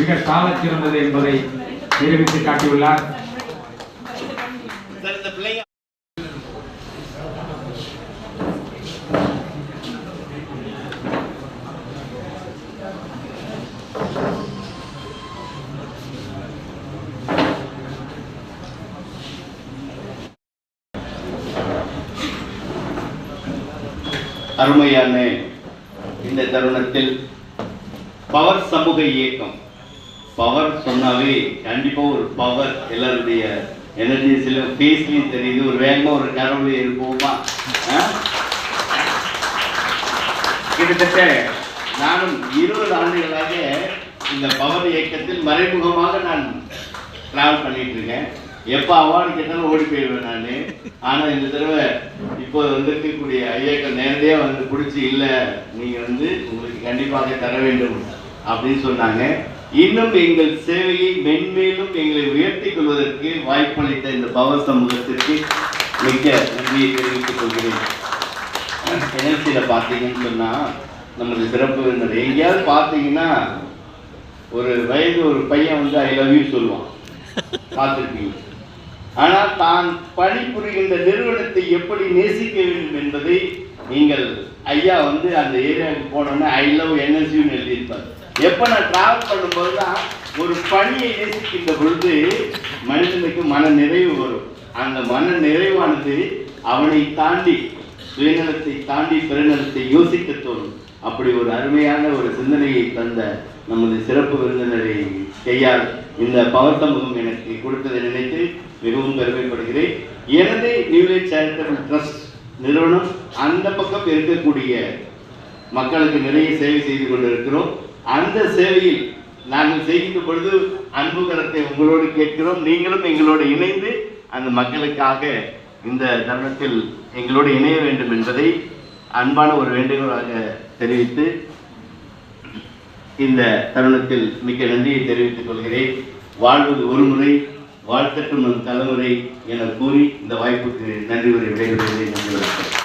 மிக சாலச் சிறந்தது என்பதை நிரூபித்து காட்டியுள்ளார். அருமையான இந்த தருணத்தில் பவர் சமூக இயக்கம், பவர் சொன்னாவே கண்டிப்பா ஒரு பவர் எல்லாருடைய எனர்ஜிஸ்ல பேஸ்லயும் தெரியுது. ஒரு வேகமா ஒரு கடவுள் இருப்போமா? கிட்டத்தட்ட நானும் 20 ஆண்டுகளாக இந்த பவர் இயக்கத்தில் மறைமுகமாக நான் டிராவல் பண்ணிட்டு இருக்கேன். எப்போ அவார்டு கேட்டாலும் ஓடி போயிடுவேன் நான். ஆனால் இந்த தடவை இப்போ வந்திருக்கக்கூடிய ஐயாக்கள் நேரடியாக வந்து பிடிச்சி இல்லை, நீங்கள் உங்களுக்கு கண்டிப்பாக தர வேண்டும் அப்படின்னு சொன்னாங்க. இன்னும் எங்கள் சேவையை மென்மேலும் எங்களை உயர்த்தி கொள்வதற்கு வாய்ப்பளித்த இந்த பவர் சமூகத்திற்கு மிக்க நன்றியை தெரிவித்துக் கொள்கிறேன். என்எல்சியில் பார்த்தீங்கன்னு சொன்னால் நமது சிறப்பு விருந்தினர் எங்கேயாவது பார்த்தீங்கன்னா ஒரு வயது ஒரு பையன் ஐ லவ் யூ சொல்லுவான், பார்த்துருப்பீங்க. ஆனால் தான் பணிபுரிகின்ற நிறுவனத்தை எப்படி நேசிக்க வேண்டும் என்பதை நீங்கள் ஐயா அந்த ஏரியாவுக்கு போனோன்னா ஐ லவ் என்எஸ்யூன்னு எழுதியிருப்பார். எப்போ நான் டிராவல் பண்ணும்போது தான் ஒரு பணியை நேசிக்கின்ற பொழுது மனிதனுக்கு மன நிறைவு வரும். அந்த மன நிறைவானது அவனை தாண்டி சுயநலத்தை தாண்டி பிறநலத்தை யோசிக்க தோணும். அப்படி ஒரு அருமையான ஒரு சிந்தனையை தந்த நமது சிறப்பு விருந்தினரை கையால் இந்த பவர் சமூகம் எனக்கு கொடுத்ததை நினைத்து மிகவும் பெருமைப்படுகிறேன். எனது நியூலேஜ் சேரிட்டபிள் ட்ரஸ்ட் நிறுவனம் அந்த பக்கம் இருக்கக்கூடிய மக்களுக்கு நிறைய சேவை செய்து கொண்டிருக்கிறோம். அந்த சேவையில் நாங்கள் செய்கின்ற பொழுது அன்பு கரத்தை உங்களோடு கேட்கிறோம். நீங்களும் எங்களோடு இணைந்து அந்த மக்களுக்காக இந்த தருணத்தில் எங்களோடு இணைய வேண்டும் என்பதை அன்பான ஒரு வேண்டுகோளாக தெரிவித்து இந்த தருணத்தில் மிக்க நன்றியை தெரிவித்துக் கொள்கிறேன். வாழ்வது ஒரு முறை, வாழ்த்தட்டும் நம் தலைமுறை என கூறி இந்த வாய்ப்புக்கு நன்றி உரை விடைபெறுகிறேன். நன்றி.